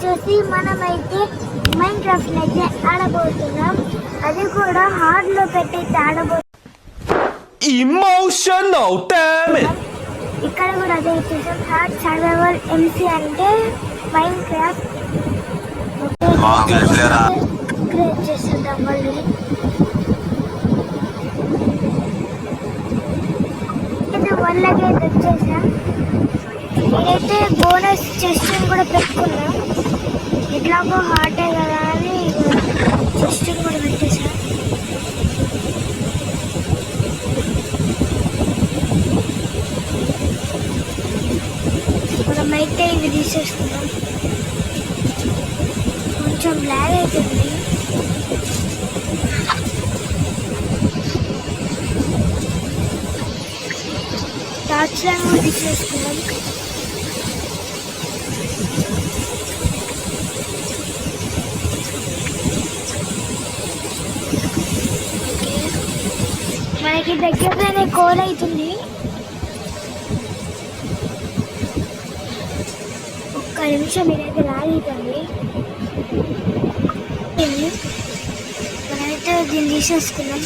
వచ్చేసి మనమైతే mind craft అయితే ఆడబోతున్నాం. అది కూడా హార్డ్ లో పెట్టి ఆడబోతున్నాం. Emotional damage. ఇక్కడ కూడా అదే చేసాం. హార్డ్ సర్వైవల్ ఎంసీ అంటే మైండ్ క్రాఫ్ట్ క్రియేట్ చేసేద్దాం. మళ్ళీ ఇది 1 లాగే తెచ్చేసాం. నేనైతే బోనస్ చెస్ట్ కూడా పెట్టుకున్నాం. ఎట్లాగో హార్డే కదా అని చెస్ట్ కూడా పెట్టేసాం. మనమైతే ఇవి తీసేసుకున్నాం. కొంచెం బ్లాక్ అవుతుంది. టార్చ్ లైన్ కూడా తీసేసుకున్నాం. మనకి దగ్గరలోనే కోల్ అవుతుంది. ఒక్క నిమిషం ఇదైతే లాగుతుంది. మనమైతే దీన్ని తీసేసుకున్నాం.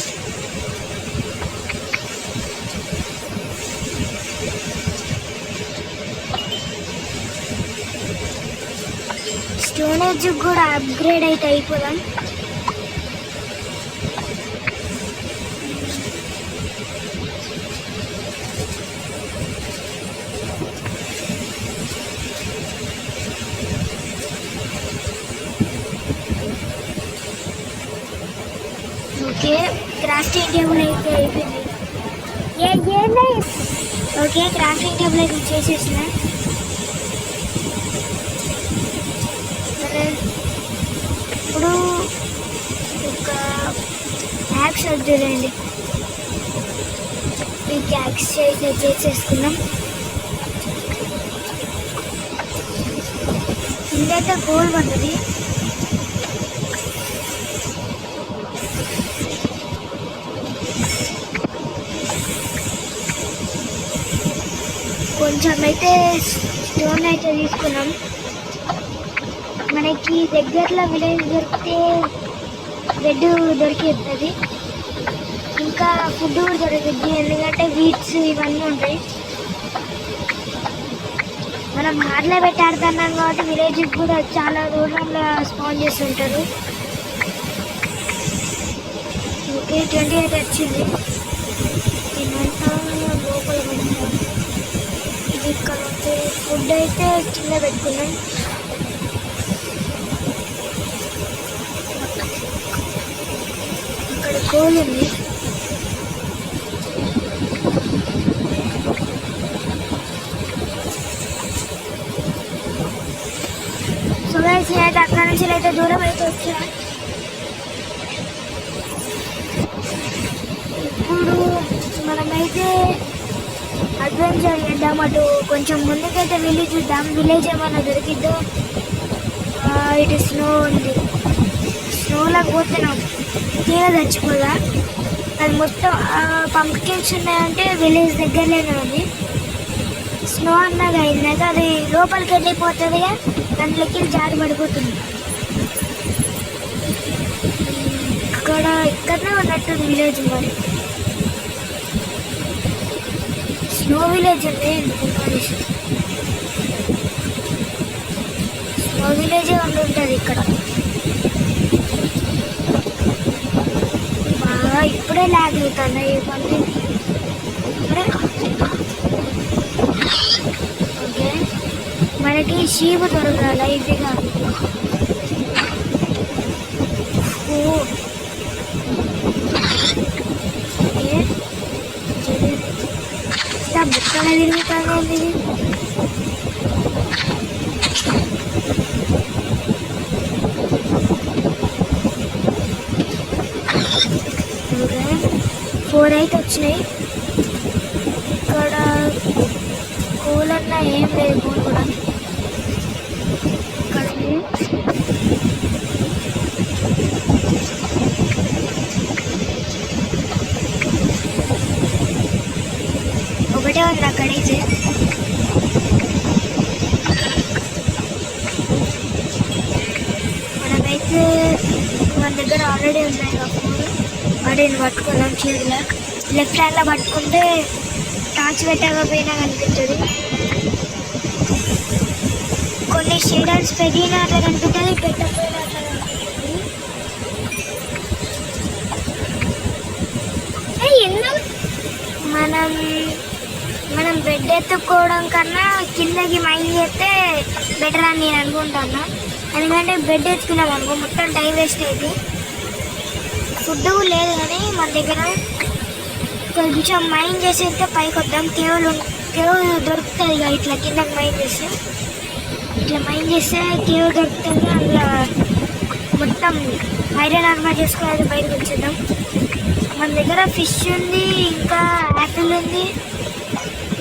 స్టోరేజ్ కూడా అప్గ్రేడ్ అయితే అయిపోదాం. ఓకే, క్రాఫ్టింగ్ టేబుల్ అయితే అయిపోయింది. ఓకే, క్రాఫ్టింగ్ టేబుల్ అయితే చేసేసిన. ఇప్పుడు ఒక యాక్స్ వద్దులేండి, ఈ యాక్స్ అయితే చేసేసుకున్నాం. ఇదైతే గోల్ పడుతుంది. కొంచెం అయితే స్టోన్ అయితే తీసుకున్నాం. మనకి దగ్గరలో విలేజ్ దొరికితే బెడ్ దొరికిస్తుంది, ఇంకా ఫుడ్ కూడా దొరుకుతుంది. ఎందుకంటే వీట్స్ ఇవన్నీ ఉంటాయి. మనం హార్డ్లో పెట్టి ఆడుతున్నాం కాబట్టి విలేజ్కి కూడా చాలా దూరంలో స్పాన్ చేస్తుంటారు. ఓకే, 28 వచ్చింది. దీనంతా లోపల పెడతాం. ఇది ఇక్కడ ఫుడ్ అయితే కింద పెట్టుకున్నాం. ఇక్కడ కోల్ ఉంది. సో గైస్, నేనైతే అక్కడ నుంచి అయితే దూరం అయితే వచ్చా. ఇప్పుడు మనమైతే అడ్వెంచర్ చేద్దాం. అటు కొంచెం ముందుకైతే వెళ్ళి చూద్దాం, విలేజ్ ఏమైనా దొరికిద్దో. ఇటు స్నో ఉంది. స్నోలోకి పోతున్నాం, తీరా చచ్చిపోదా. అది మొత్తం పంప్కిన్స్ ఉన్నాయంటే విలేజ్ దగ్గరలోనే ఉంది. స్నో అన్నగా అయిందాక అది లోపలికి వెళ్ళిపోతుంది, దాంట్లోకి జారి పడిపోతుంది. ఇక్కడనే ఉన్నట్టుంది విలేజ్. మరి స్నో విలేజ్ ఉంది. స్నో విలేజే ఉంటుంటుంది ఇక్కడ. బాగా ఇప్పుడే లాగ్ అవుతుంది ఇవన్నీ. ఓకే, మనకి షీప్ దొరకాలి ఈజీగా. బుక్కగా తిరుగుతుంది ఇది. ఓకే, 4 అయితే వచ్చినాయి. ఇక్కడ కూలన్నా ఏం లేదు. కూల్ కూడా ఇక్కడ ఒకటే ఉంది అక్కడైతే. అయితే మన దగ్గర ఆల్రెడీ ఉన్నాయి కాబట్టి వాటిని పట్టుకున్నాం చేతిలో. లెఫ్ట్ హ్యాండ్లో పట్టుకుంటే టార్చ్ పెట్టకపోయినా కనిపిస్తుంది. కొన్ని షేడర్స్ పెట్టినా అట్లా కనిపిస్తుంది, పెట్టకపోయినా అట్లా కనిపిస్తుంది. మనం బెడ్ ఎత్తుకోవడం కన్నా కిందకి మైండ్ చేస్తే బెటర్ అని నేను అనుకుంటాను. ఎందుకంటే బెడ్ ఎత్తుకున్నాం అనుకో మొత్తం టైం వేస్ట్ అయింది. ఫుడ్ లేదు కానీ మన దగ్గర కొంచెం మైండ్ చేసేస్తే పైకి వద్దాం. కేవ్ దొరుకుతుంది ఇక ఇట్లా కిందకి మైండ్ చేస్తే, ఇట్లా మైండ్ చేస్తే కేవ్ దొరుకుతుంది. అందులో మొత్తం ఐరన్ ఆర్మర్ చేసుకుని బయటకు వచ్చేద్దాం. మన దగ్గర ఫిష్ ఉంది, ఇంకా యాపిల్ ఉంది,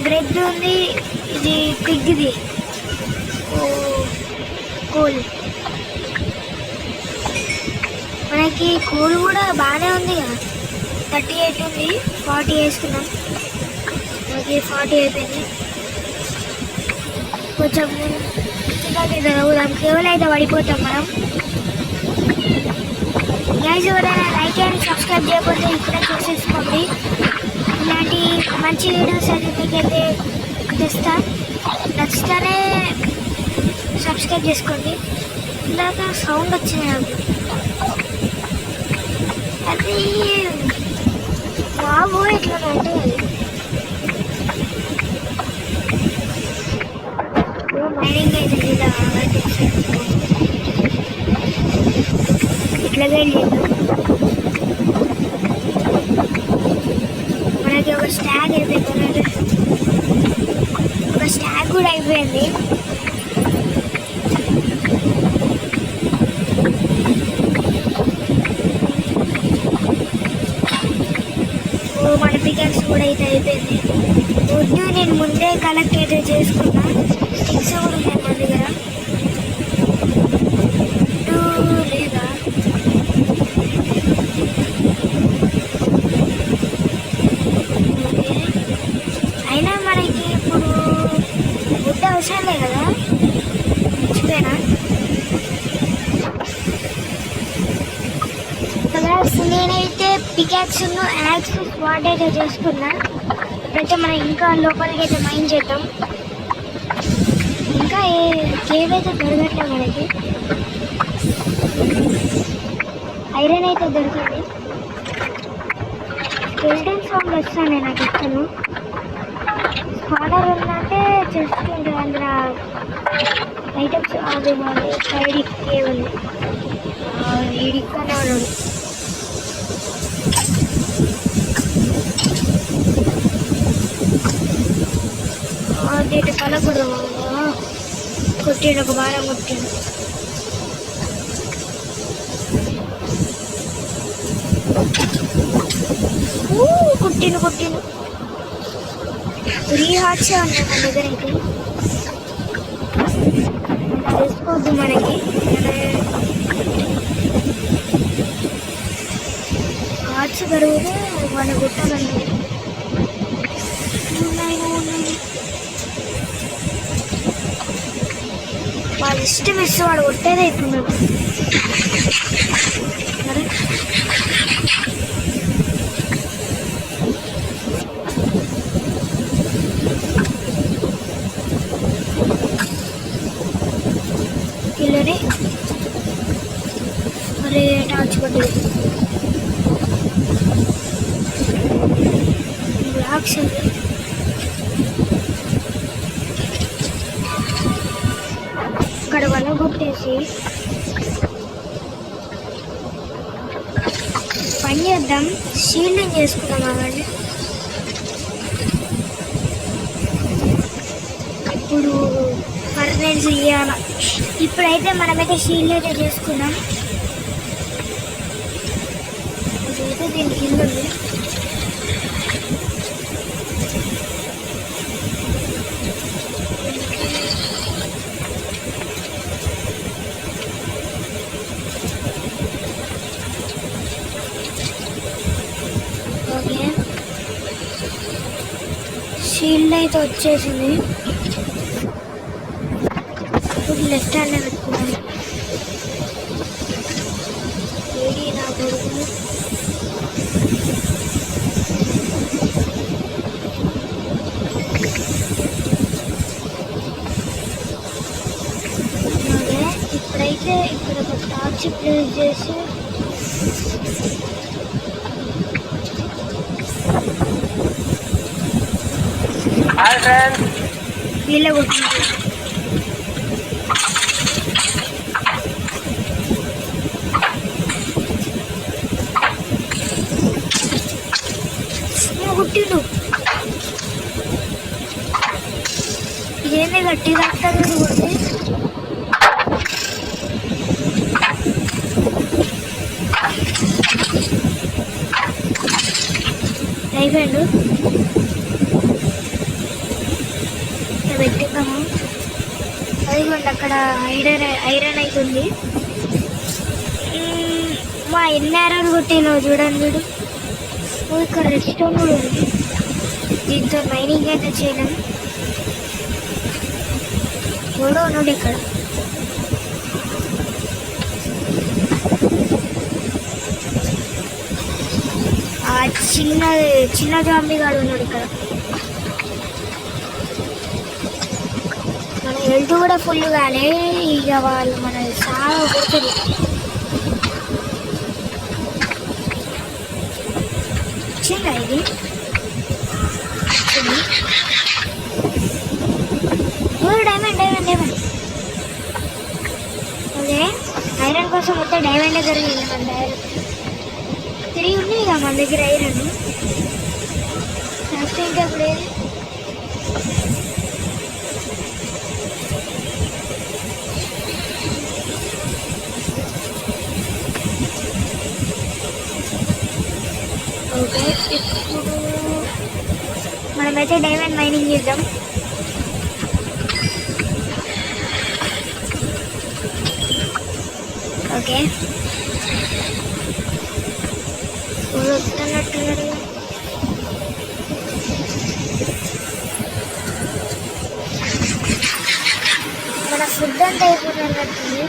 బ్రెడ్ ఉంది, ఇది పిగ్ది కోల్. మనకి కోల్ కూడా బాగానే ఉంది కదా, 38 ఉంది, 40 వేసుకున్నాం. మనకి 40 అయిపోయింది. కొంచెం చిన్నది చదువుదాం, కేవలం అయితే పడిపోతాం మనం. గైస్ ఎవరైనా లైక్ అండ్ సబ్స్క్రైబ్ చేయకపోతే ఇప్పుడే చూసేసుకోండి. ఇలాంటి మంచి వీడియోస్ అయితే మీకైతే తెస్తా. నచ్చితేనే సబ్స్క్రైబ్ చేసుకోండి. ఇందాక సౌండ్ వచ్చింది నాకు, అది బాబు ఇట్లా ఉంటుంది. మైనింగ్ అయితే ఇలా ఇట్లా వెళ్ళి మనకి ఒక స్టాగ్ అయిపోయింది, ఒక స్టాగ్ కూడా అయిపోయింది. మన పికెట్స్ కూడా అయితే అయిపోయింది. వుడ్ నేను ముందే కలెక్ట్ అయితే చేసుకున్నా. స్టిక్స్ కూడా ఉన్నాయి మన దగ్గర. లేదా అయినా మనకి ఇప్పుడు వుడ్ అవసరమే కదా, మర్చిపోయినా. నేనైతే పికాక్స్ యాక్స్ స్పాట్ అయితే చేసుకున్నా. ఇప్పుడైతే మనం ఇంకా లోపలికి అయితే మైండ్ చేద్దాం. ఇంకా కేవ్ అయితే దొరకట్లేదు మనకి. ఐరన్ అయితే దొరికింది. స్కెల్టన్ సౌండ్ వస్తాను నాకు ఇస్తాను. స్పాటర్ ఉందంటే చేసుకుంటే అందులో ఐటమ్స్ అది సైడ్ కేవ్ ఉంది. ఇడిక్కనే ఉన్నాడు. అదేంటి కలకూడదు, కొట్టిండు, ఒక బాగా కొట్టిండు. కొట్టిండు 3 హార్ట్సే ఉన్నాయి మన దగ్గర. అయితే తెలుసుకోవద్దు మనకి, హార్ట్స్ పెరుగుతే మన గుట్టగండి. వాళ్ళ ఇష్టం ఇస్తే వాడు కొట్టేదే ఇప్పుడు. మరి కిల్లరే మరి టార్చ్ కొట్టేది బ్లాక్స్. ఇక్కడ వల్ల కొట్టేసి పని చేద్దాం. షీల్డింగ్ చేసుకుందాం అవ్వండి. ఇప్పుడు ఫర్నెన్స్ ఇవ్వాల. ఇప్పుడైతే మనమైతే షీల్డ్ అయితే చేసుకున్నాం. ఇదైతే దీని కింద ఉంది. షీల్డ్ అయితే వచ్చేసింది. ఇప్పుడు లెఫ్ట్ హ్యాండ్ పెట్టుకున్నాను. ఇప్పుడైతే ఇక్కడ ఒక టార్చ్ ప్లేస్ చేసి నీళ్ళ కొట్టింది. కుట్టిండు ఇదేంది గట్టి తాగుతాడు కొట్టి అయిపోయాడు. పెట్టిద్దాము. అదిగోండి అక్కడ ఐరన్ అవుతుంది. మా ఎన్ని ఆరాలు కొట్టిలో చూడండి. చూడు ఇక్కడ రెడ్ స్టోన్ కూడా ఉంది. దీంతో మైనింగ్ అయితే చేయలేము. కూడా ఉన్నాడు ఇక్కడ. ఆ చిన్న జాంబీ గాడు ఉన్నాడు ఇక్కడ. మన హెల్త్ కూడా ఫుల్ కాలే. ఇక వాళ్ళు మన చాలా కొడుతుంది. వచ్చిందా ఇది? Diamond diamond diamond. Okay iron కోసం మొత్తం డైమండే దొరికింది. మన దగ్గర 3 ఉన్నాయి ఇక మన దగ్గర ఐరన్. నెక్స్ట్ ఇంకా ఇప్పుడు ఏది? ఓకే ఇప్పుడు మనమైతే డైమండ్ మైనింగ్ చేద్దాం. ఓకే వస్తున్నట్టున్నారు. మన ఫుడ్ అంతా అయిపోతున్నట్టుంది.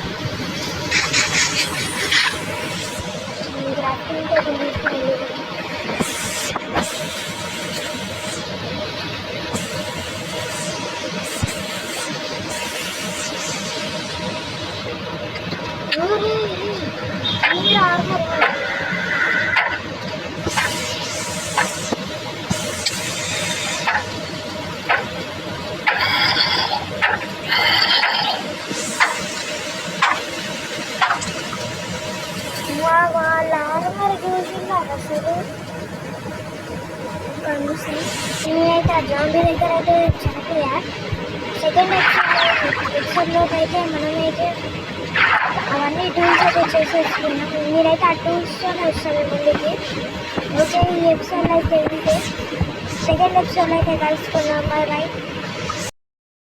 వాళ్ళ ఆర్మర్ చూసిందారు అసలు. నేనైతే ఆ జాంబీ దగ్గర అయితే చనిపోయా. సెకండ్ ఎపిసోడ్లో అయితే మనమైతే అవన్నీ టూల్స్ అయితే చేసేసుకున్నాం. మీరైతే ఆ టూల్స్తోనే వస్తుంది ముందుకి. ఓకే ఈ ఎపిసోడ్లో అయితే ఇంతే. సెకండ్ ఎపిసోడ్లో అయితే కలుసుకున్నాం. By by.